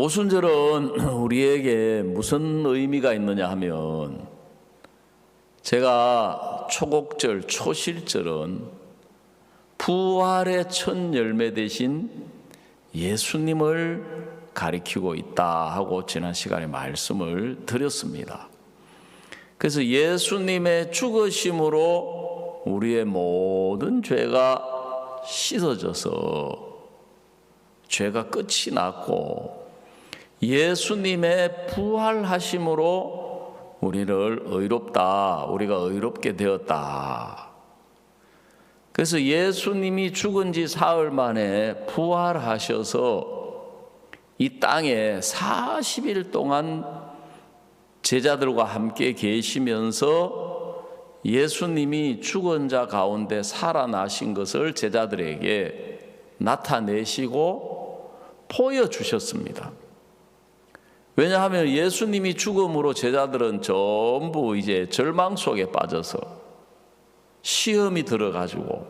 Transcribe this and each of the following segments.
오순절은 우리에게 무슨 의미가 있느냐 하면, 제가 초곡절, 초실절은 부활의 첫 열매 되신 예수님을 가리키고 있다 하고 지난 시간에 말씀을 드렸습니다. 그래서 예수님의 죽으심으로 우리의 모든 죄가 씻어져서 죄가 끝이 났고, 예수님의 부활하심으로 우리를 의롭다, 우리가 의롭게 되었다. 그래서 예수님이 죽은 지 사흘 만에 부활하셔서 이 땅에 40일 동안 제자들과 함께 계시면서 예수님이 죽은 자 가운데 살아나신 것을 제자들에게 나타내시고 보여주셨습니다. 왜냐하면 예수님이 죽음으로 제자들은 전부 이제 절망 속에 빠져서 시험이 들어가지고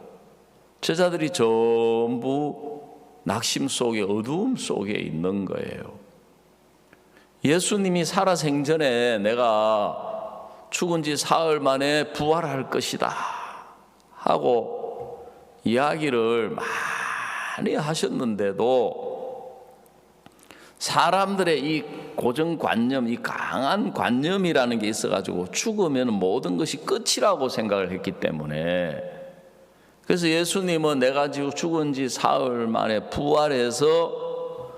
제자들이 전부 낙심 속에, 어두움 속에 있는 거예요. 예수님이 살아생전에 내가 죽은 지 사흘 만에 부활할 것이다 하고 이야기를 많이 하셨는데도 사람들의 이 고정관념, 이 강한 관념이라는 게 있어가지고 죽으면 모든 것이 끝이라고 생각을 했기 때문에, 그래서 예수님은 내가 지금 죽은 지 사흘 만에 부활해서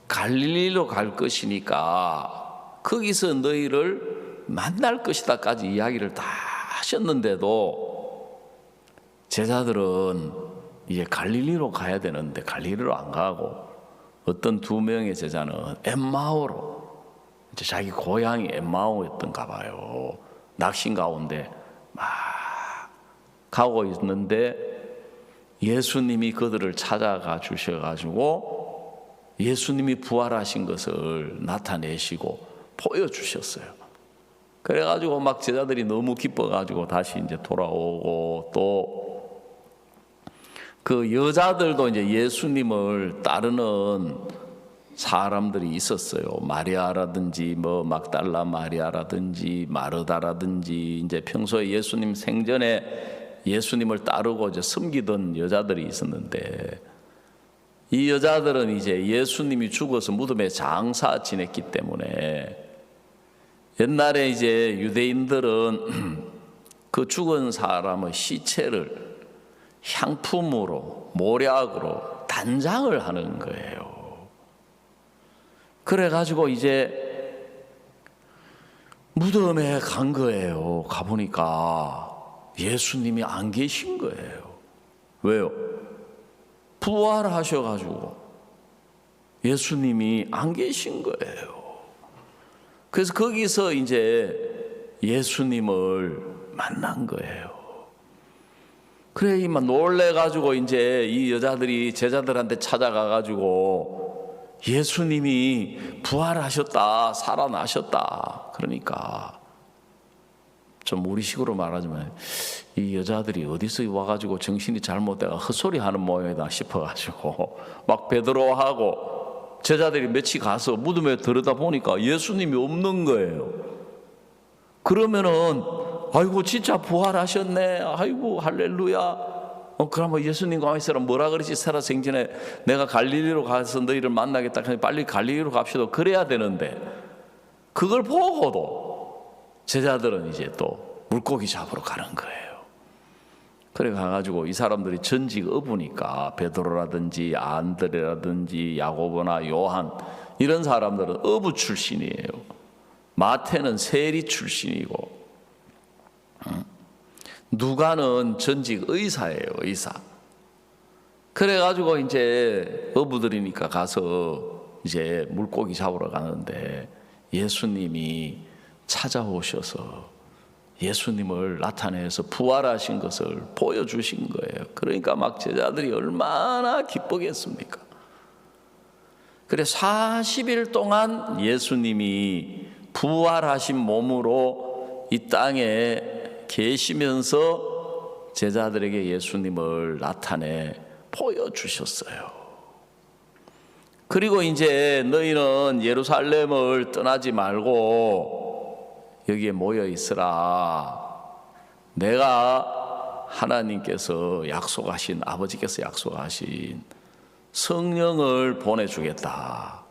갈릴리로 갈 것이니까 거기서 너희를 만날 것이다까지 이야기를 다 하셨는데도 제자들은 이제 갈릴리로 가야 되는데 갈릴리로 안 가고 어떤 두 명의 제자는 엠마오로, 이제 자기 고향이 엠마오였던가 봐요. 낙심 가운데 막 가고 있는데 예수님이 그들을 찾아가 주셔가지고 예수님이 부활하신 것을 나타내시고 보여주셨어요. 그래가지고 막 제자들이 너무 기뻐가지고 다시 이제 돌아오고, 또 그 여자들도 이제 예수님을 따르는 사람들이 있었어요. 마리아라든지 뭐 막달라 마리아라든지 마르다라든지, 이제 평소에 예수님 생전에 예수님을 따르고 이제 섬기던 여자들이 있었는데, 이 여자들은 이제 예수님이 죽어서 무덤에 장사 지냈기 때문에, 옛날에 이제 유대인들은 그 죽은 사람의 시체를 향품으로, 모략으로 단장을 하는 거예요. 그래가지고 이제 무덤에 간 거예요. 가보니까 예수님이 안 계신 거예요. 왜요? 부활하셔가지고 예수님이 안 계신 거예요. 그래서 거기서 이제 예수님을 만난 거예요. 그래, 이만 놀래가지고 이제 이 여자들이 제자들한테 찾아가가지고 예수님이 부활하셨다, 살아나셨다. 그러니까 좀 우리식으로 말하자면 이 여자들이 어디서 와가지고 정신이 잘못돼가 헛소리 하는 모양이다 싶어가지고 막 베드로하고 제자들이 며칠 가서 무덤에 들여다 보니까 예수님이 없는 거예요. 그러면은 아이고 진짜 부활하셨네, 아이고 할렐루야. 그러면 예수님과 있으라 뭐라 그러지? 살아생전에 내가 갈릴리로 가서 너희를 만나겠다 하니 빨리 갈릴리로 갑시다 그래야 되는데, 그걸 보고도 제자들은 이제 또 물고기 잡으러 가는 거예요. 그래 가가지고 이 사람들이 전직 어부니까 베드로라든지 안드레라든지 야고보나 요한 이런 사람들은 어부 출신이에요. 마태는 세리 출신이고, 누가는 전직 의사예요, 의사. 그래가지고 이제 어부들이니까 가서 이제 물고기 잡으러 가는데 예수님이 찾아오셔서 예수님을 나타내서 부활하신 것을 보여주신 거예요. 그러니까 막 제자들이 얼마나 기쁘겠습니까? 그래 40일 동안 예수님이 부활하신 몸으로 이 땅에 계시면서 제자들에게 예수님을 나타내 보여주셨어요. 그리고 이제 너희는 예루살렘을 떠나지 말고 여기에 모여 있으라. 내가 하나님께서 약속하신, 아버지께서 약속하신 성령을 보내주겠다.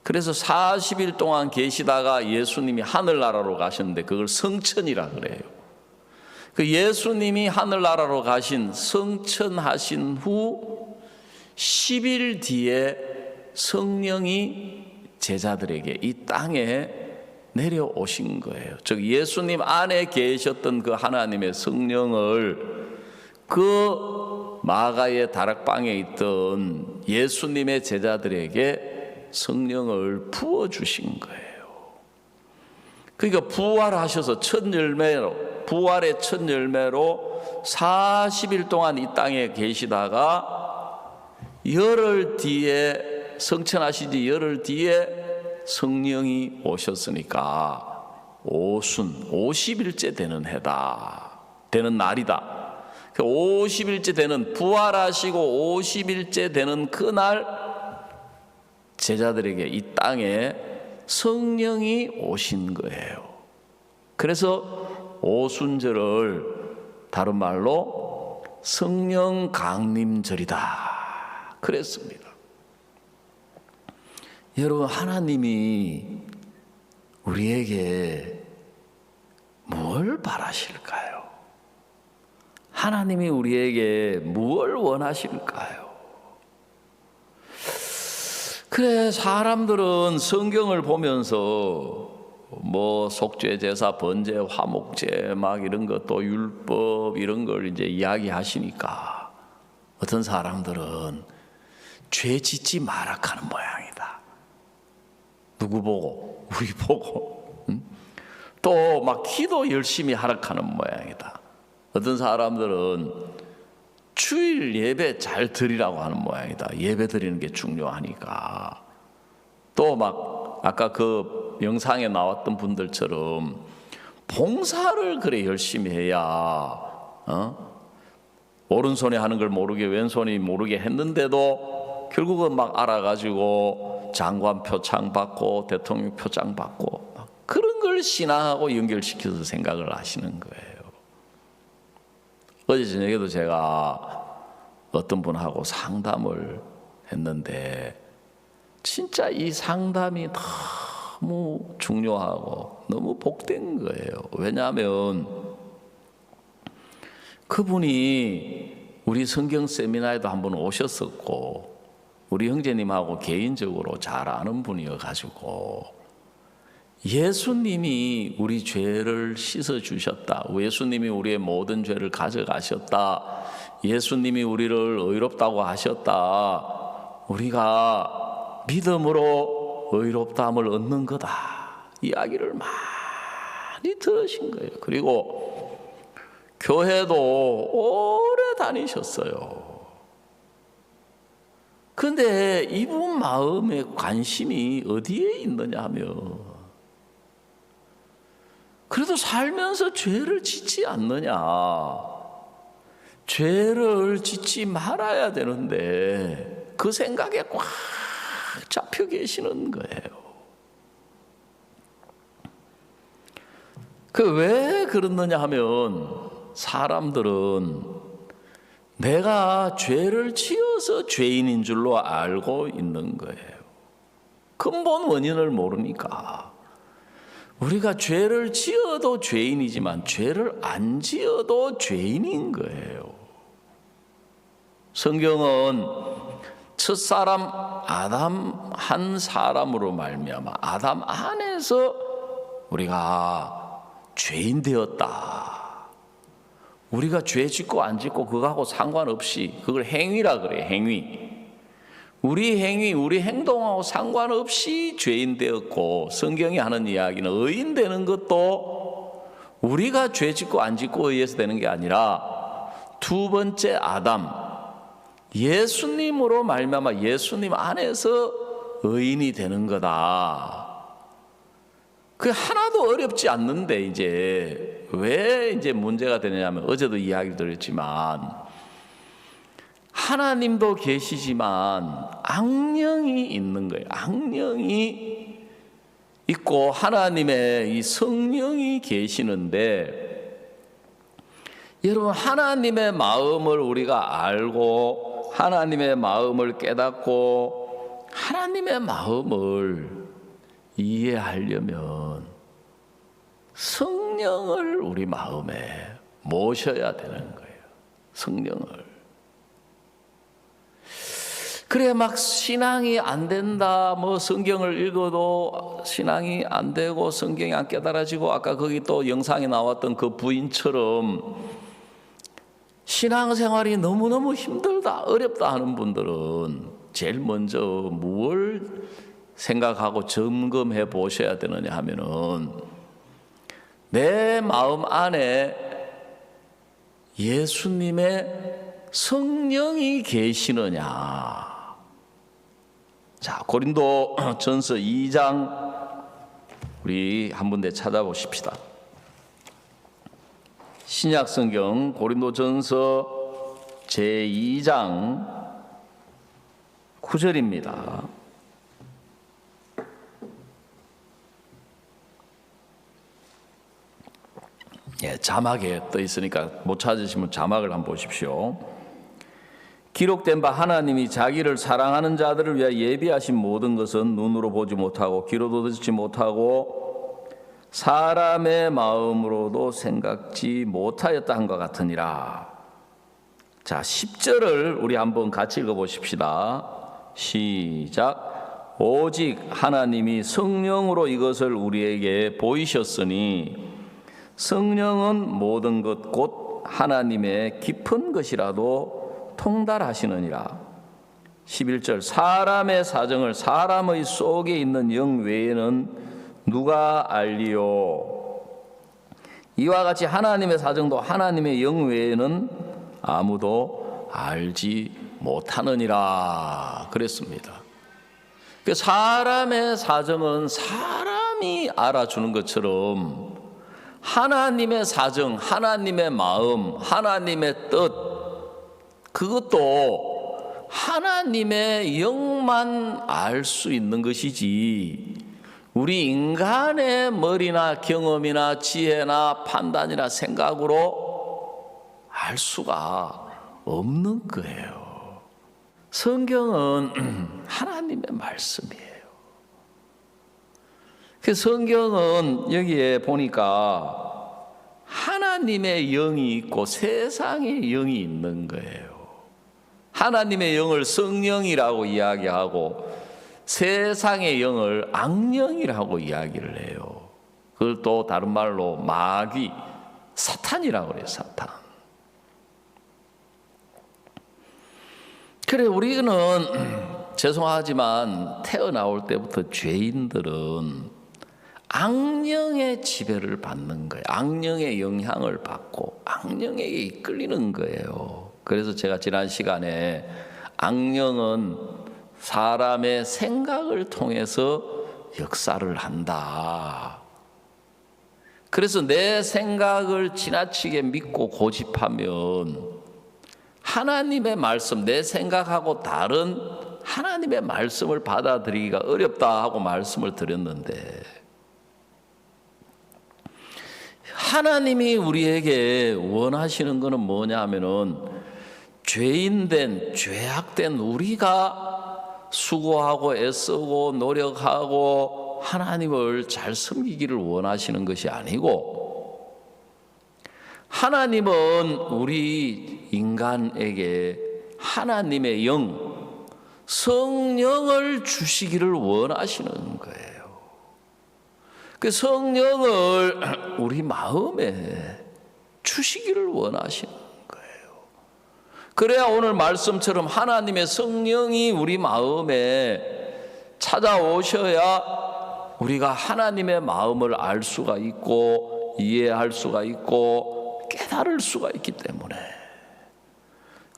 그래서 40일 동안 계시다가 예수님이 하늘나라로 가셨는데 그걸 성천이라 그래요. 그 예수님이 하늘나라로 가신 성천하신 후 10일 뒤에 성령이 제자들에게 이 땅에 내려오신 거예요. 즉 예수님 안에 계셨던 그 하나님의 성령을 그 마가의 다락방에 있던 예수님의 제자들에게 성령을 부어주신 거예요. 그러니까 부활하셔서 첫 열매로, 부활의 첫 열매로 40일 동안 이 땅에 계시다가 열흘 뒤에, 성천하신 지 열흘 뒤에 성령이 오셨으니까 오순, 50일째 되는 해다, 되는 날이다. 50일째 되는, 부활하시고 50일째 되는 그날 제자들에게 이 땅에 성령이 오신 거예요. 그래서 오순절을 다른 말로 성령 강림절이다 그랬습니다. 여러분, 하나님이 우리에게 뭘 바라실까요? 하나님이 우리에게 뭘 원하실까요? 그래, 사람들은 성경을 보면서 뭐 속죄 제사, 번제, 화목제 막 이런 것도 율법 이런 걸 이제 이야기하시니까 어떤 사람들은 죄 짓지 마라 하는 모양이다. 누구 보고? 우리 보고. 또 막 기도 열심히 하라 하는 모양이다. 어떤 사람들은 주일 예배 잘 드리라고 하는 모양이다. 예배 드리는 게 중요하니까. 또 막 아까 그 영상에 나왔던 분들처럼 봉사를 그래 열심히 해야 오른손이 하는 걸 모르게 왼손이 모르게 했는데도 결국은 막 알아가지고 장관 표창 받고 대통령 표창 받고 막 그런 걸 신앙하고 연결시켜서 생각을 하시는 거예요. 어제 저녁에도 제가 어떤 분하고 상담을 했는데 진짜 이 상담이 너무 중요하고 너무 복된 거예요. 왜냐하면 그분이 우리 성경 세미나에도 한번 오셨었고 우리 형제님하고 개인적으로 잘 아는 분이어가지고 예수님이 우리 죄를 씻어주셨다. 예수님이 우리의 모든 죄를 가져가셨다. 예수님이 우리를 의롭다고 하셨다. 우리가 믿음으로 의롭다함을 얻는 거다. 이야기를 많이 들으신 거예요. 그리고 교회도 오래 다니셨어요. 근데 이분 마음에 관심이 어디에 있느냐 하면 그래도 살면서 죄를 짓지 않느냐, 죄를 짓지 말아야 되는데 그 생각에 꽉 잡혀 계시는 거예요. 그 왜 그러느냐 하면 사람들은 내가 죄를 지어서 죄인인 줄로 알고 있는 거예요. 근본 원인을 모르니까. 우리가 죄를 지어도 죄인이지만 죄를 안 지어도 죄인인 거예요. 성경은 첫사람 아담 한 사람으로 말미암아 아담 안에서 우리가 죄인 되었다. 우리가 죄 짓고 안 짓고 그거하고 상관없이 그걸 행위라 그래요. 행위. 우리 행위, 우리 행동하고 상관없이 죄인 되었고 성경이 하는 이야기는 의인 되는 것도 우리가 죄 짓고 안 짓고 의해서 되는 게 아니라 두 번째 아담 예수님으로 말미암아 예수님 안에서 의인이 되는 거다. 그 하나도 어렵지 않는데 이제 왜 이제 문제가 되냐면 어제도 이야기를 드렸지만 하나님도 계시지만 악령이 있는 거예요. 악령이 있고 하나님의 이 성령이 계시는데, 여러분, 하나님의 마음을 우리가 알고 하나님의 마음을 깨닫고 하나님의 마음을 이해하려면 성령을 우리 마음에 모셔야 되는 거예요. 성령을. 그래 막 신앙이 안 된다, 뭐 성경을 읽어도 신앙이 안 되고 성경이 안 깨달아지고, 아까 거기 또 영상에 나왔던 그 부인처럼 신앙생활이 너무너무 힘들다, 어렵다 하는 분들은 제일 먼저 뭘 생각하고 점검해 보셔야 되느냐 하면은, 내 마음 안에 예수님의 성령이 계시느냐. 자, 고린도 전서 2장 우리 한 군데 찾아보십시다. 신약 성경 고린도 전서 제2장 9절입니다. 예, 자막에 떠 있으니까 못 찾으시면 자막을 한번 보십시오. 기록된 바 하나님이 자기를 사랑하는 자들을 위하여 예비하신 모든 것은 눈으로 보지 못하고 귀로도 듣지 못하고 사람의 마음으로도 생각지 못하였다 한 것 같으니라. 자, 10절을 우리 한번 같이 읽어보십시다. 시작. 오직 하나님이 성령으로 이것을 우리에게 보이셨으니 성령은 모든 것 곧 하나님의 깊은 것이라도 통달하시느니라. 11절. 사람의 사정을 사람의 속에 있는 영 외에는 누가 알리요? 이와 같이 하나님의 사정도 하나님의 영 외에는 아무도 알지 못하느니라 그랬습니다. 사람의 사정은 사람이 알아주는 것처럼 하나님의 사정, 하나님의 마음, 하나님의 뜻, 그것도 하나님의 영만 알 수 있는 것이지 우리 인간의 머리나 경험이나 지혜나 판단이나 생각으로 알 수가 없는 거예요. 성경은 하나님의 말씀이에요. 그 성경은 여기에 보니까 하나님의 영이 있고 세상의 영이 있는 거예요. 하나님의 영을 성령이라고 이야기하고 세상의 영을 악령이라고 이야기를 해요. 그걸 또 다른 말로 마귀, 사탄이라고 그래요. 사탄. 그래, 우리는 죄송하지만 태어나올 때부터 죄인들은 악령의 지배를 받는 거예요. 악령의 영향을 받고 악령에게 이끌리는 거예요. 그래서 제가 지난 시간에 악령은 사람의 생각을 통해서 역사를 한다. 그래서 내 생각을 지나치게 믿고 고집하면 하나님의 말씀, 내 생각하고 다른 하나님의 말씀을 받아들이기가 어렵다 하고 말씀을 드렸는데, 하나님이 우리에게 원하시는 것은 뭐냐 하면은 죄인된, 죄악된 우리가 수고하고 애쓰고 노력하고 하나님을 잘 섬기기를 원하시는 것이 아니고, 하나님은 우리 인간에게 하나님의 영, 성령을 주시기를 원하시는 거예요. 그 성령을 우리 마음에 주시기를 원하시는 거예요. 그래야 오늘 말씀처럼 하나님의 성령이 우리 마음에 찾아오셔야 우리가 하나님의 마음을 알 수가 있고 이해할 수가 있고 깨달을 수가 있기 때문에,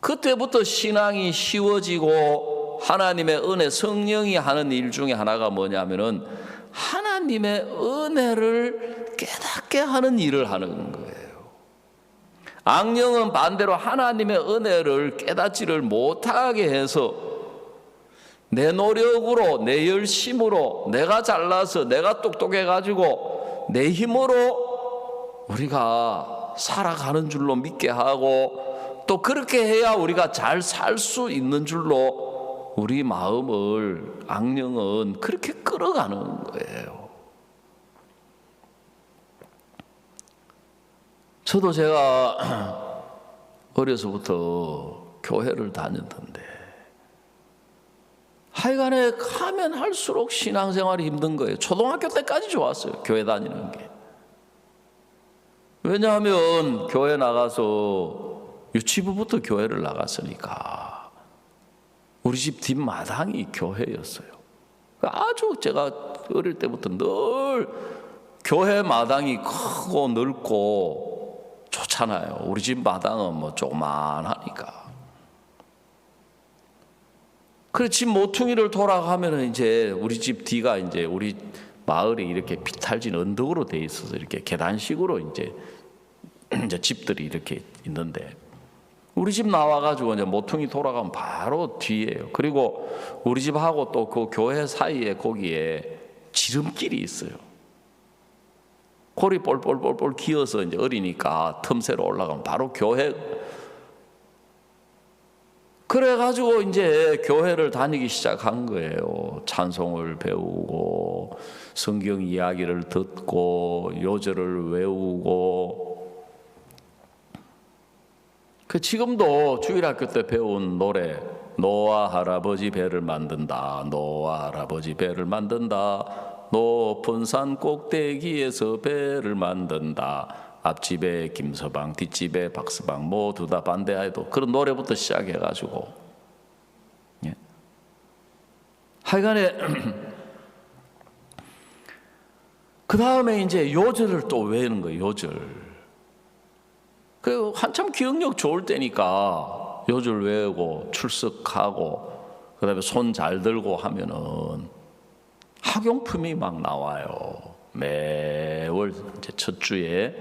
그때부터 신앙이 쉬워지고 하나님의 은혜, 성령이 하는 일 중에 하나가 뭐냐면은 하나님의 은혜를 깨닫게 하는 일을 하는 거예요. 악령은 반대로 하나님의 은혜를 깨닫지를 못하게 해서 내 노력으로, 내 열심으로, 내가 잘나서, 내가 똑똑해가지고 내 힘으로 우리가 살아가는 줄로 믿게 하고, 또 그렇게 해야 우리가 잘 살 수 있는 줄로 우리 마음을 악령은 그렇게 끌어가는 거예요. 저도 제가 어려서부터 교회를 다녔는데 하여간에 가면 할수록 신앙생활이 힘든 거예요. 초등학교 때까지 좋았어요, 교회 다니는 게. 왜냐하면 교회 나가서 유치부부터 교회를 나갔으니까 우리 집 뒷마당이 교회였어요. 아주 제가 어릴 때부터 늘 교회 마당이 크고 넓고 좋잖아요. 우리 집 마당은 뭐 조그만하니까. 그래 집 모퉁이를 돌아가면은 이제 우리 집 뒤가 이제 우리 마을이 이렇게 비탈진 언덕으로 돼 있어서 이렇게 계단식으로 이제 집들이 이렇게 있는데, 우리 집 나와가지고 이제 모퉁이 돌아가면 바로 뒤에요. 그리고 우리 집하고 또 그 교회 사이에 거기에 지름길이 있어요. 골이 볼볼볼볼 기어서 이제 어리니까 틈새로 올라가면 바로 교회. 그래가지고 이제 교회를 다니기 시작한 거예요. 찬송을 배우고 성경 이야기를 듣고 요절을 외우고. 그 지금도 주일학교 때 배운 노래, 노아 할아버지 배를 만든다, 노아 할아버지 배를 만든다, 높은 산 꼭대기에서 배를 만든다, 앞집에 김서방 뒷집에 박서방 모두 다 반대해도, 그런 노래부터 시작해가지고, 예. 하여간에 그 다음에 이제 요절을 또 외우는 거예요. 요절. 그 한참 기억력 좋을 때니까 요절 외우고 출석하고 그다음에 손 잘 들고 하면은 학용품이 막 나와요. 매월 이제 첫 주에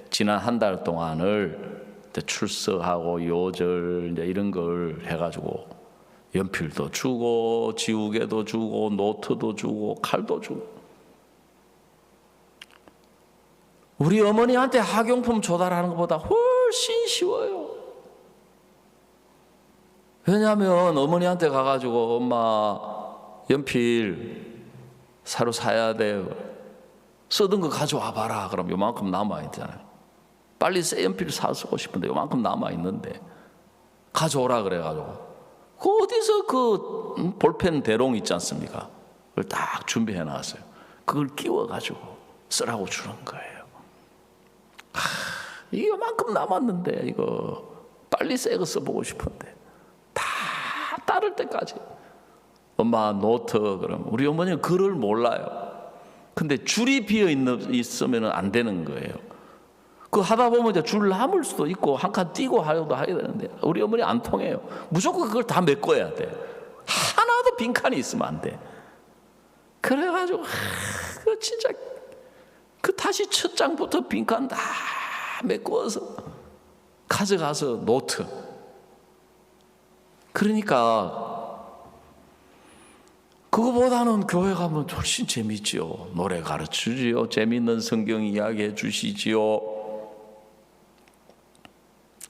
지난 한 달 동안을 출석하고 요절 이제 이런 걸 해가지고 연필도 주고 지우개도 주고 노트도 주고 칼도 주고. 우리 어머니한테 학용품 조달하는 것보다 훨씬 쉬워요. 왜냐하면 어머니한테 가가지고 엄마 연필 새로 사야 돼, 쓰던 거 가져와 봐라. 그럼 요만큼 남아있잖아요. 빨리 새 연필 사 쓰고 싶은데 요만큼 남아있는데 가져오라 그래가지고 그 어디서 그 볼펜 대롱 있지 않습니까? 그걸 딱 준비해 놨어요. 그걸 끼워가지고 쓰라고 주는 거예요. 이거만큼 남았는데 이거 빨리 새 거 써보고 싶은데 다 따를 때까지. 엄마 노트. 그럼 우리 어머니는 글을 몰라요. 근데 줄이 비어 있으면 안 되는 거예요. 그 하다 보면 이제 줄 남을 수도 있고 한 칸 띄고 하려도 하게 되는데 우리 어머니 안 통해요. 무조건 그걸 다 메꿔야 돼. 하나도 빈칸이 있으면 안 돼. 그래가지고 그 진짜 그 다시 첫 장부터 빈칸 다 메꿔서 가져가서 노트. 그러니까 그거보다는 교회 가면 훨씬 재밌지요. 노래 가르치지요. 재밌는 성경 이야기 해주시지요.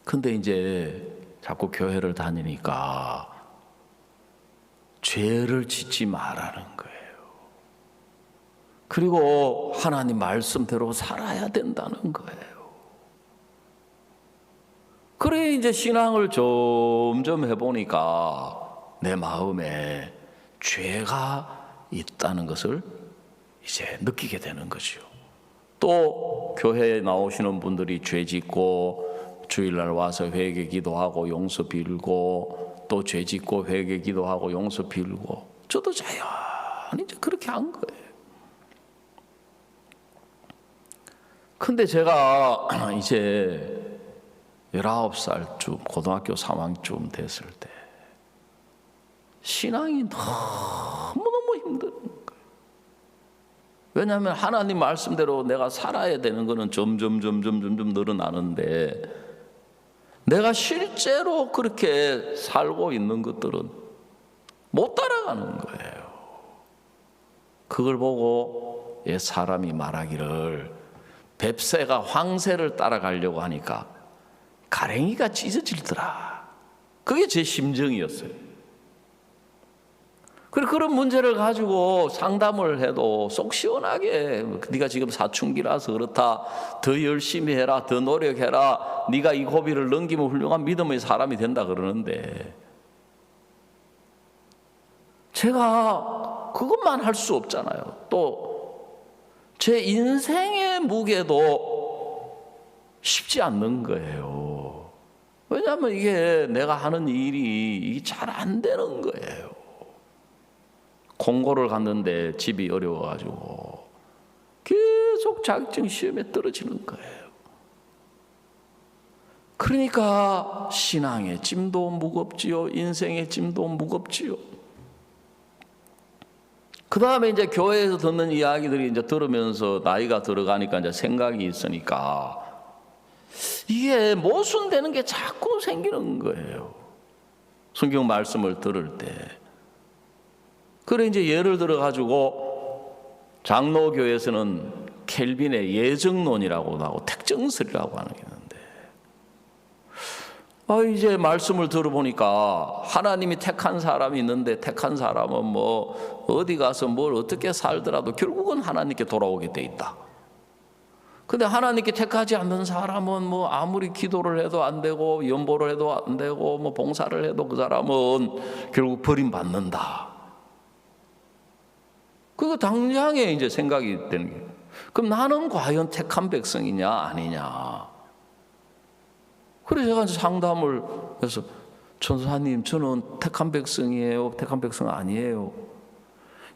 근데 이제 자꾸 교회를 다니니까 죄를 짓지 말라는 거예요. 그리고 하나님 말씀대로 살아야 된다는 거예요. 그래 이제 신앙을 점점 해보니까 내 마음에 죄가 있다는 것을 이제 느끼게 되는 거죠. 또 교회에 나오시는 분들이 죄 짓고 주일날 와서 회개 기도하고 용서 빌고 또 죄 짓고 회개 기도하고 용서 빌고 저도 자연히 이제 그렇게 한 거예요. 근데 제가 이제 19살쯤 고등학교 3학년쯤 됐을 때 신앙이 너무너무 힘든 거예요. 왜냐하면 하나님 말씀대로 내가 살아야 되는 거는 점점 늘어나는데 내가 실제로 그렇게 살고 있는 것들은 못 따라가는 거예요. 그걸 보고 옛 사람이 말하기를 뱁새가 황새를 따라가려고 하니까 가랭이가 찢어질더라. 그게 제 심정이었어요. 그런 문제를 가지고 상담을 해도 속 시원하게 네가 지금 사춘기라서 그렇다. 더 열심히 해라. 더 노력해라. 네가 이 고비를 넘기면 훌륭한 믿음의 사람이 된다 그러는데 제가 그것만 할 수 없잖아요. 또 제 인생의 무게도 쉽지 않는 거예요. 왜냐하면 이게 내가 하는 일이 잘 안 되는 거예요. 공고를 갔는데 집이 어려워가지고 계속 자격증 시험에 떨어지는 거예요. 그러니까 신앙의 짐도 무겁지요. 인생의 짐도 무겁지요. 그 다음에 이제 교회에서 듣는 이야기들이 이제 들으면서 나이가 들어가니까 이제 생각이 있으니까 이게 모순되는 게 자꾸 생기는 거예요. 성경 말씀을 들을 때. 그래 이제 예를 들어 가지고 장로교에서는 켈빈의 예정론이라고 하고 택정설이라고 하는 게 있는데 이제 말씀을 들어보니까 하나님이 택한 사람이 있는데 택한 사람은 뭐 어디 가서 뭘 어떻게 살더라도 결국은 하나님께 돌아오게 돼 있다. 근데 하나님께 택하지 않는 사람은 뭐 아무리 기도를 해도 안 되고 연보를 해도 안 되고 뭐 봉사를 해도 그 사람은 결국 버림받는다. 그거 당장에 이제 생각이 되는 거예요. 그럼 나는 과연 택한 백성이냐 아니냐. 그래서 제가 상담을 해서 전사님 저는 택한 백성이에요. 택한 백성 아니에요.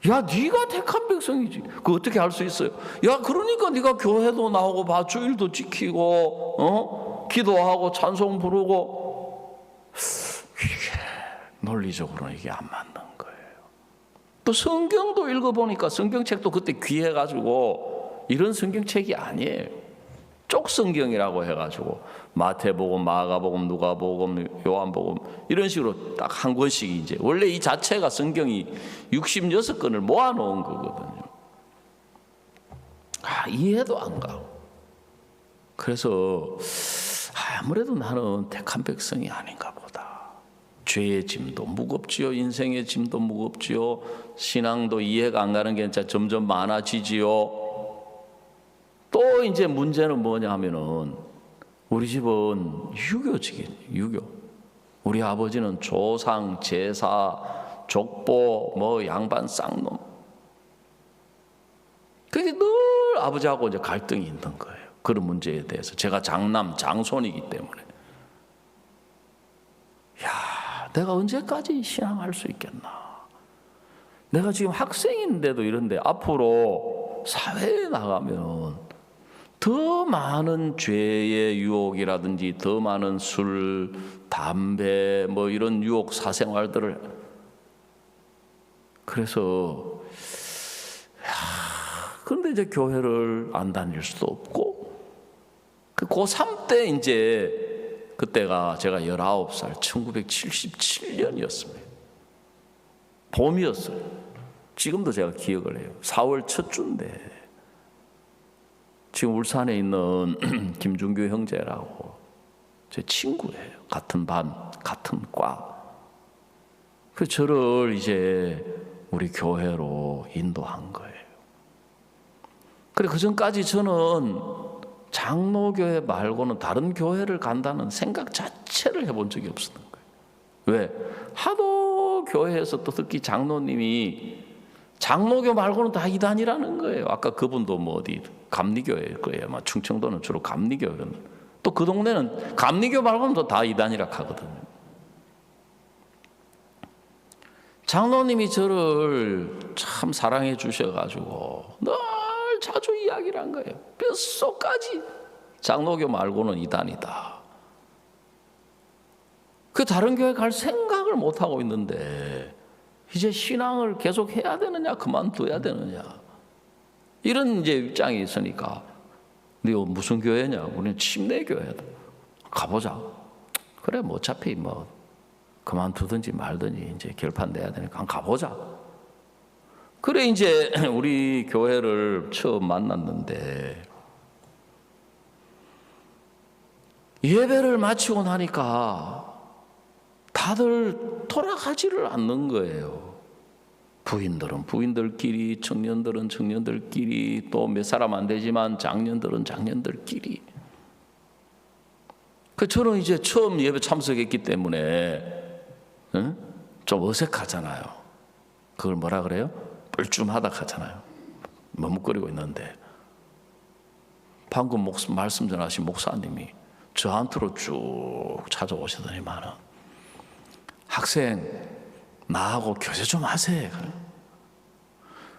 야 네가 택한 백성이지. 그거 어떻게 알 수 있어요? 야 그러니까 네가 교회도 나오고 주일도 지키고 기도하고 찬송 부르고 이게 논리적으로는 이게 안 맞는 거예요. 또 성경도 읽어보니까 성경책도 그때 귀해가지고 이런 성경책이 아니에요. 쪽성경이라고 해가지고 마태복음, 마가복음, 누가복음, 요한복음 이런 식으로 딱 한 권씩 이제 원래 이 자체가 성경이 66권을 모아놓은 거거든요. 이해도 안 가고 그래서 아무래도 나는 택한 백성이 아닌가 보다. 죄의 짐도 무겁지요. 인생의 짐도 무겁지요. 신앙도 이해가 안 가는 게 진짜 점점 많아지지요. 또 이제 문제는 뭐냐 하면은 우리 집은 유교적인 유교. 우리 아버지는 조상, 제사, 족보, 뭐 양반 쌍놈. 그게 늘 아버지하고 이제 갈등이 있는 거예요. 그런 문제에 대해서. 제가 장남, 장손이기 때문에. 야, 내가 언제까지 신앙할 수 있겠나. 내가 지금 학생인데도 이런데 앞으로 사회에 나가면 더 많은 죄의 유혹이라든지 더 많은 술, 담배 뭐 이런 유혹 사생활들을 그래서 그런데 이제 교회를 안 다닐 수도 없고 고3 때 이제 그때가 제가 19살 1977년이었습니다. 봄이었어요. 지금도 제가 기억을 해요. 4월 첫 주인데 지금 울산에 있는 김준규 형제라고 제 친구예요. 같은 반, 같은 과. 그 저를 이제 우리 교회로 인도한 거예요. 그래 그 전까지 저는 장로교회 말고는 다른 교회를 간다는 생각 자체를 해본 적이 없었던 거예요. 왜? 하도 교회에서 또 특히 장로님이 장로교 말고는 다 이단이라는 거예요. 아까 그분도 뭐 어디 감리교일 거예요. 막 충청도는 주로 감리교거든. 또 그 동네는 감리교 말고는 또 다 이단이라 하거든요. 장로님이 저를 참 사랑해 주셔가지고 늘 자주 이야기를 한 거예요. 뼛속까지 장로교 말고는 이단이다. 그 다른 교회 갈 생각을 못 하고 있는데 이제 신앙을 계속 해야 되느냐 그만둬야 되느냐 이런 이제 입장이 있으니까 너 무슨 교회냐? 우리는 침례교회다. 가보자. 그래 뭐 어차피 뭐 그만두든지 말든지 이제 결판 내야 되니까 한번 가보자. 그래 이제 우리 교회를 처음 만났는데 예배를 마치고 나니까 다들 돌아가지를 않는 거예요. 부인들은 부인들끼리, 청년들은 청년들끼리, 또 몇 사람 안 되지만 장년들은 장년들끼리. 저는 이제 처음 예배 참석했기 때문에 좀 어색하잖아요. 그걸 뭐라 그래요? 뻘쭘하다 하잖아요. 머뭇거리고 있는데 방금 말씀 전하신 목사님이 저한테로 쭉 찾아오시더니만은 학생 나하고 교제 좀 하세요.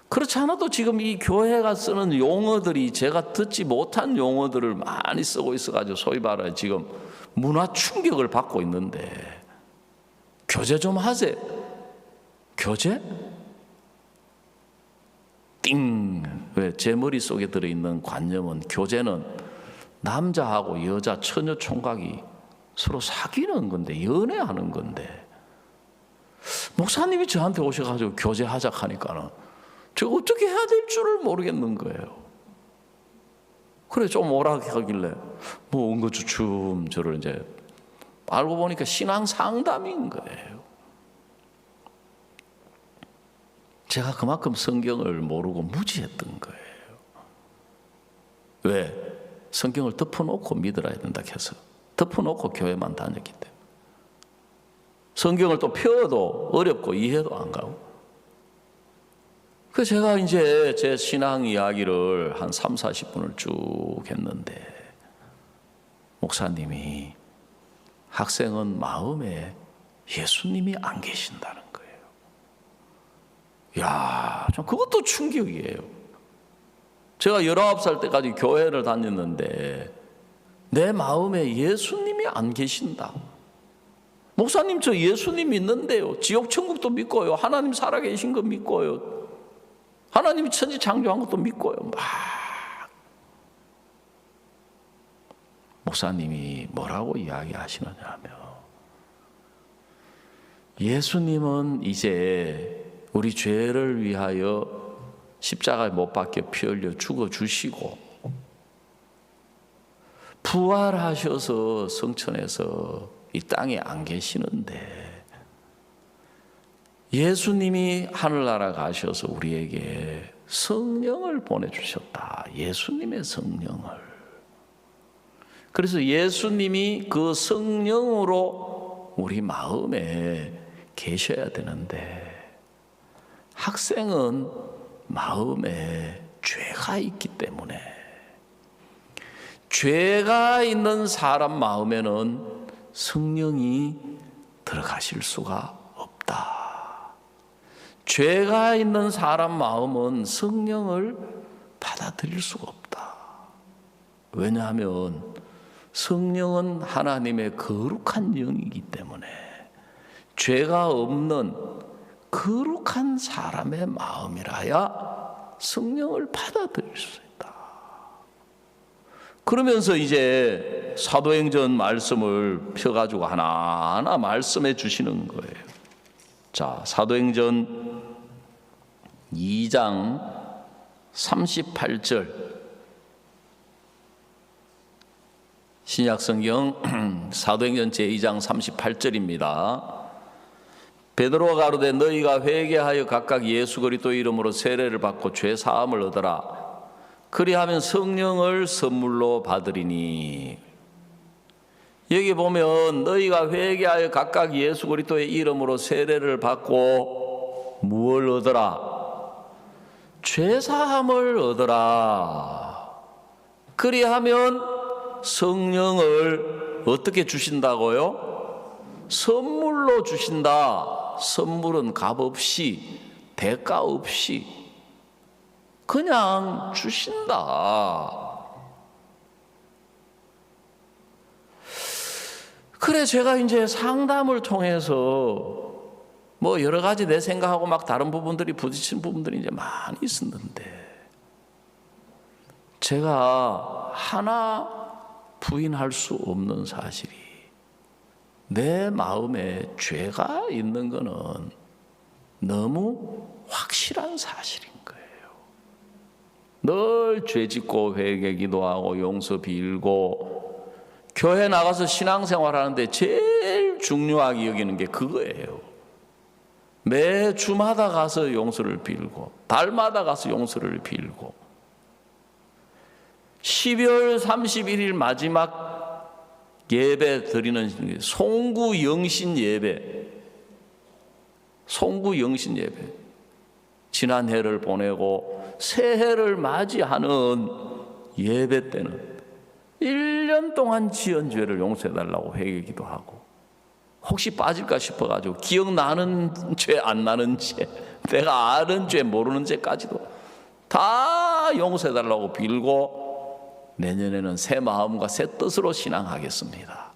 그렇지 않아도 지금 이 교회가 쓰는 용어들이 제가 듣지 못한 용어들을 많이 쓰고 있어가지고 소위 말해 지금 문화 충격을 받고 있는데 교제 좀 하세요. 교제? 띵! 왜? 제 머릿속에 들어있는 관념은 교제는 남자하고 여자 처녀 총각이 서로 사귀는 건데 연애하는 건데 목사님이 저한테 오셔가지고 교제하자 하니까는 제가 어떻게 해야 될 줄을 모르겠는 거예요. 그래 좀 오라 하길래 뭐 은거주춤 저를 이제 알고 보니까 신앙 상담인 거예요. 제가 그만큼 성경을 모르고 무지했던 거예요. 왜? 성경을 덮어놓고 믿어야 된다 해서 덮어놓고 교회만 다녔기 때문에 성경을 또 펴도 어렵고 이해도 안 가고 그래서 제가 이제 제 신앙 이야기를 한 3, 40분을 쭉 했는데 목사님이 학생은 마음에 예수님이 안 계신다는 거예요. 이야, 좀 그것도 충격이에요. 제가 19살 때까지 교회를 다녔는데 내 마음에 예수님이 안 계신다. 목사님 저 예수님 믿는데요. 지옥 천국도 믿고요. 하나님 살아계신 거 믿고요. 하나님이 천지 창조한 것도 믿고요. 막 목사님이 뭐라고 이야기하시느냐 하면 예수님은 이제 우리 죄를 위하여 십자가에 못 박혀 피 흘려 죽어주시고 부활하셔서 성천에서 이 땅에 안 계시는데 예수님이 하늘나라 가셔서 우리에게 성령을 보내주셨다. 예수님의 성령을. 그래서 예수님이 그 성령으로 우리 마음에 계셔야 되는데 학생은 마음에 죄가 있기 때문에 죄가 있는 사람 마음에는 성령이 들어가실 수가 없다. 죄가 있는 사람 마음은 성령을 받아들일 수가 없다. 왜냐하면 성령은 하나님의 거룩한 영이기 때문에 죄가 없는 거룩한 사람의 마음이라야 성령을 받아들일 수 있다. 그러면서 이제 사도행전 말씀을 펴가지고 하나하나 말씀해 주시는 거예요. 자, 사도행전 2장 38절 신약성경 사도행전 제2장 38절입니다. 베드로가 가로되 너희가 회개하여 각각 예수 그리스도의 이름으로 세례를 받고 죄 사함을 얻어라. 그리하면 성령을 선물로 받으리니. 여기 보면 너희가 회개하여 각각 예수 그리스도의 이름으로 세례를 받고 무엇을 얻어라? 죄 사함을 얻어라. 그리하면 성령을 어떻게 주신다고요? 선물로 주신다. 선물은 값없이 대가 없이 그냥 주신다. 그래 제가 이제 상담을 통해서 뭐 여러 가지 내 생각하고 막 다른 부분들이 부딪히는 부분들이 이제 많이 있었는데 제가 하나 부인할 수 없는 사실이 내 마음에 죄가 있는 거는 너무 확실한 사실인 거예요. 늘 죄짓고 회개 기도하고 용서 빌고 교회 나가서 신앙생활하는데 제일 중요하게 여기는 게 그거예요. 매 주마다 가서 용서를 빌고 달마다 가서 용서를 빌고 12월 31일 마지막 예배 드리는 송구 영신 예배, 송구 영신 예배, 지난 해를 보내고 새해를 맞이하는 예배 때는 1년 동안 지은 죄를 용서해달라고 회개기도 하고, 혹시 빠질까 싶어가지고 기억나는 죄 안 나는 죄, 내가 아는 죄 모르는 죄까지도 다 용서해달라고 빌고 내년에는 새 마음과 새 뜻으로 신앙하겠습니다.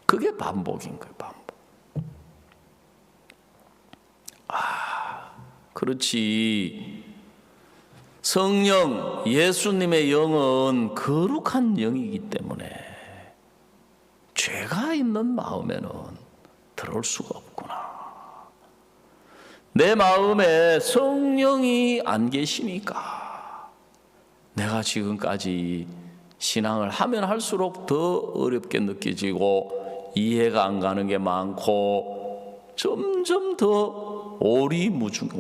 그게 반복인 거예요. 반복. 그렇지. 성령, 예수님의 영은 거룩한 영이기 때문에 죄가 있는 마음에는 들어올 수가 없구나. 내 마음에 성령이 안 계시니까 내가 지금까지 신앙을 하면 할수록 더 어렵게 느껴지고 이해가 안 가는 게 많고 점점 더 오리무중.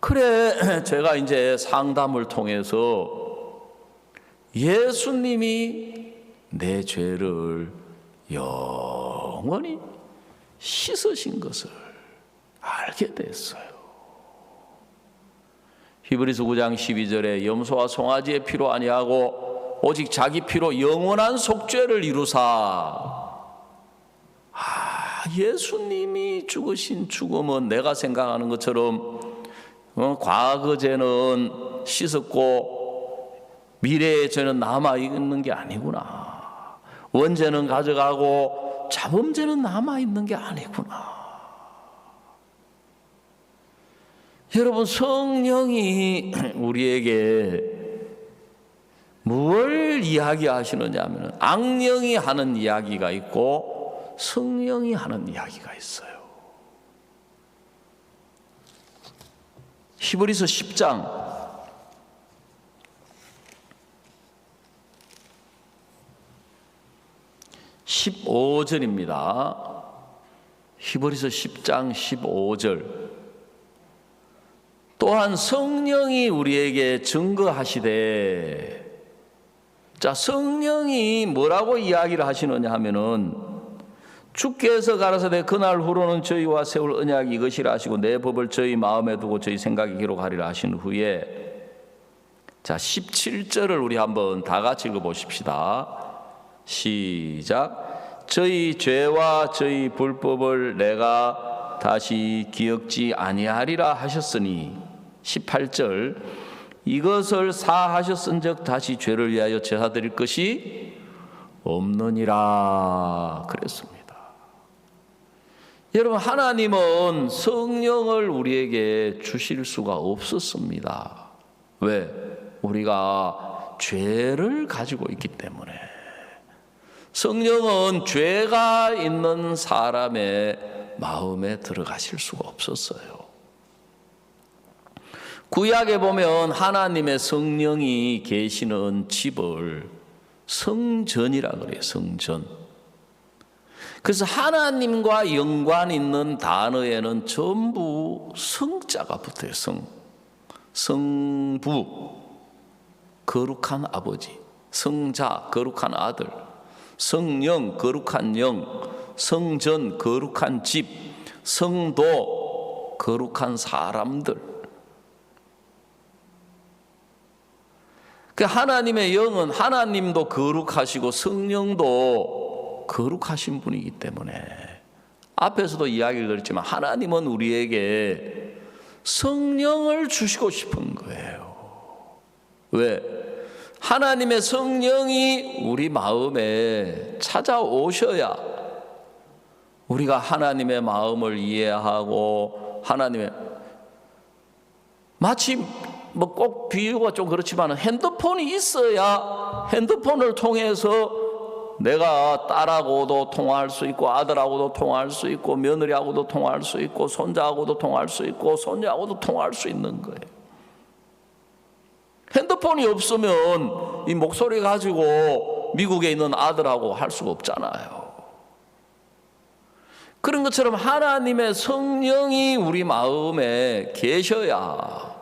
그래 제가 이제 상담을 통해서 예수님이 내 죄를 영원히 씻으신 것을 알게 됐어요. 히브리서 9장 12절에 염소와 송아지의 피로 아니하고 오직 자기 피로 영원한 속죄를 이루사. 예수님이 죽으신 죽음은 내가 생각하는 것처럼 과거 죄는 씻었고 미래의 죄는 남아있는 게 아니구나. 원죄는 가져가고 자범죄는 남아있는 게 아니구나. 여러분, 성령이 우리에게 뭘 이야기하시느냐 하면 악령이 하는 이야기가 있고 성령이 하는 이야기가 있어요. 히브리서 10장 15절입니다. 히브리서 10장 15절. 또한 성령이 우리에게 증거하시되, 자, 성령이 뭐라고 이야기를 하시느냐 하면은 주께서 가라사대 그날 후로는 저희와 세울 언약이 이것이라 하시고 내 법을 저희 마음에 두고 저희 생각에 기록하리라 하신 후에, 자, 17절을 우리 한번 다 같이 읽어보십시다. 시작. 저희 죄와 저희 불법을 내가 다시 기억지 아니하리라 하셨으니, 18절. 이것을 사하셨은즉 다시 죄를 위하여 제사드릴 것이 없느니라 그랬습니다. 여러분, 하나님은 성령을 우리에게 주실 수가 없었습니다. 왜? 우리가 죄를 가지고 있기 때문에. 성령은 죄가 있는 사람의 마음에 들어가실 수가 없었어요. 구약에 보면 하나님의 성령이 계시는 집을 성전이라 그래요. 성전. 그래서 하나님과 연관 있는 단어에는 전부 성자가 붙어요. 성부, 거룩한 아버지, 성자, 거룩한 아들, 성령, 거룩한 영, 성전, 거룩한 집, 성도, 거룩한 사람들. 그 하나님의 영은 하나님도 거룩하시고 성령도 거룩하신 분이기 때문에 앞에서도 이야기를 드렸지만 하나님은 우리에게 성령을 주시고 싶은 거예요. 왜? 하나님의 성령이 우리 마음에 찾아오셔야 우리가 하나님의 마음을 이해하고 하나님의, 마치 뭐 꼭 비유가 좀 그렇지만 핸드폰이 있어야 핸드폰을 통해서 내가 딸하고도 통화할 수 있고 아들하고도 통화할 수 있고 며느리하고도 통화할 수 있고 손자하고도 통화할 수 있고 손녀하고도 통화할 수 있는 거예요. 핸드폰이 없으면 이 목소리 가지고 미국에 있는 아들하고 할 수가 없잖아요. 그런 것처럼 하나님의 성령이 우리 마음에 계셔야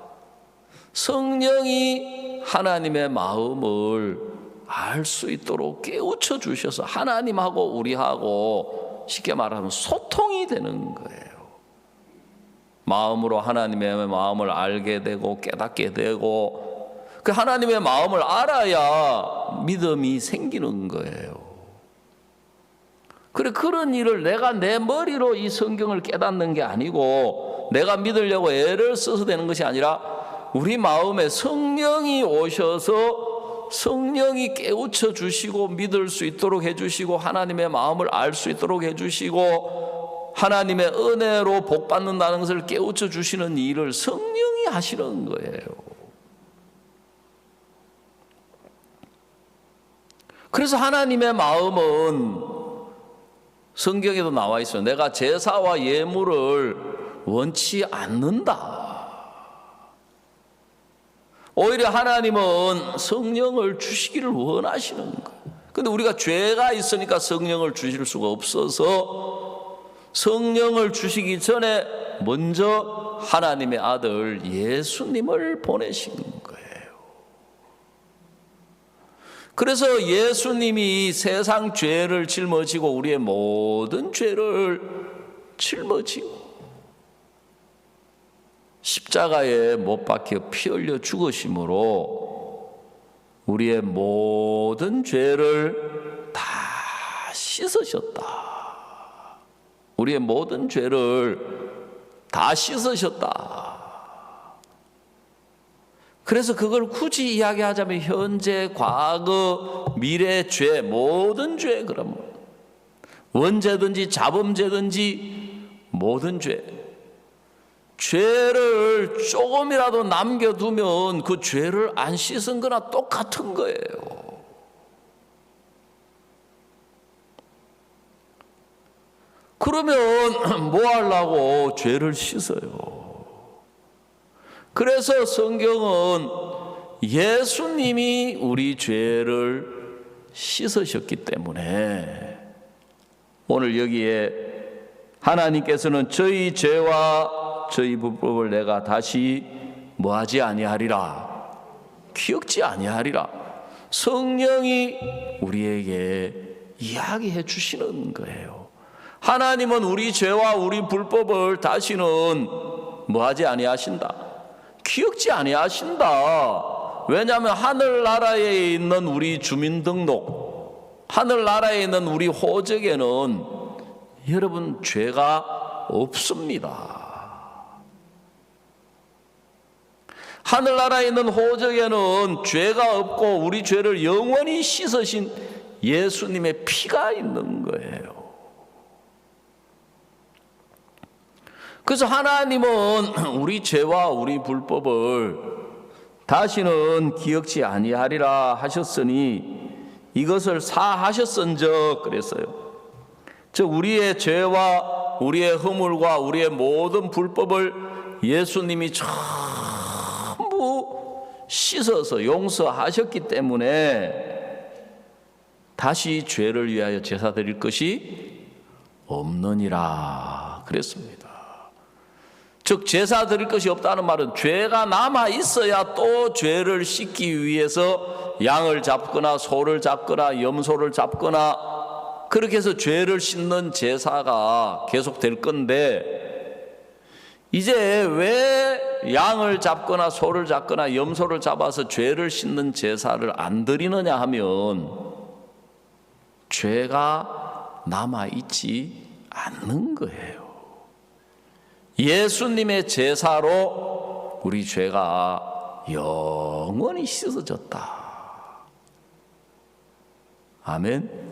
성령이 하나님의 마음을 알 수 있도록 깨우쳐 주셔서 하나님하고 우리하고 쉽게 말하면 소통이 되는 거예요. 마음으로 하나님의 마음을 알게 되고 깨닫게 되고 그 하나님의 마음을 알아야 믿음이 생기는 거예요. 그래, 그런 일을 내가 내 머리로 이 성경을 깨닫는 게 아니고 내가 믿으려고 애를 써서 되는 것이 아니라 우리 마음에 성령이 오셔서 성령이 깨우쳐 주시고 믿을 수 있도록 해주시고 하나님의 마음을 알 수 있도록 해주시고 하나님의 은혜로 복 받는다는 것을 깨우쳐 주시는 일을 성령이 하시는 거예요. 그래서 하나님의 마음은 성경에도 나와 있어요. 내가 제사와 예물을 원치 않는다. 오히려 하나님은 성령을 주시기를 원하시는 거예요. 그런데 우리가 죄가 있으니까 성령을 주실 수가 없어서 성령을 주시기 전에 먼저 하나님의 아들 예수님을 보내신 거예요. 그래서 예수님이 세상 죄를 짊어지고 우리의 모든 죄를 짊어지고 십자가에 못 박혀 피 흘려 죽으심으로 우리의 모든 죄를 다 씻으셨다. 우리의 모든 죄를 다 씻으셨다. 그래서 그걸 굳이 이야기하자면 현재, 과거, 미래 죄, 모든 죄, 그러면 원죄든지 자범죄든지 모든 죄를 조금이라도 남겨두면 그 죄를 안 씻은 거나 똑같은 거예요. 그러면 뭐 하려고 죄를 씻어요? 그래서 성경은 예수님이 우리 죄를 씻으셨기 때문에 오늘 여기에 하나님께서는 저희 죄와 저희 불법을 내가 다시 뭐하지 아니하리라, 기억지 아니하리라. 성령이 우리에게 이야기해 주시는 거예요. 하나님은 우리 죄와 우리 불법을 다시는 뭐하지 아니하신다, 기억지 아니하신다. 왜냐하면 하늘나라에 있는 우리 주민등록, 하늘나라에 있는 우리 호적에는 여러분 죄가 없습니다. 하늘나라에 있는 호적에는 죄가 없고 우리 죄를 영원히 씻으신 예수님의 피가 있는 거예요. 그래서 하나님은 우리 죄와 우리 불법을 다시는 기억지 아니하리라 하셨으니 이것을 사하셨은즉 그랬어요. 즉 우리의 죄와 우리의 허물과 우리의 모든 불법을 예수님이 전부 씻어서 용서하셨기 때문에 다시 죄를 위하여 제사 드릴 것이 없느니라 그랬습니다. 즉 제사 드릴 것이 없다는 말은 죄가 남아 있어야 또 죄를 씻기 위해서 양을 잡거나 소를 잡거나 염소를 잡거나 그렇게 해서 죄를 씻는 제사가 계속될 건데 이제 왜 양을 잡거나 소를 잡거나 염소를 잡아서 죄를 씻는 제사를 안 드리느냐 하면 죄가 남아있지 않는 거예요. 예수님의 제사로 우리 죄가 영원히 씻어졌다. 아멘.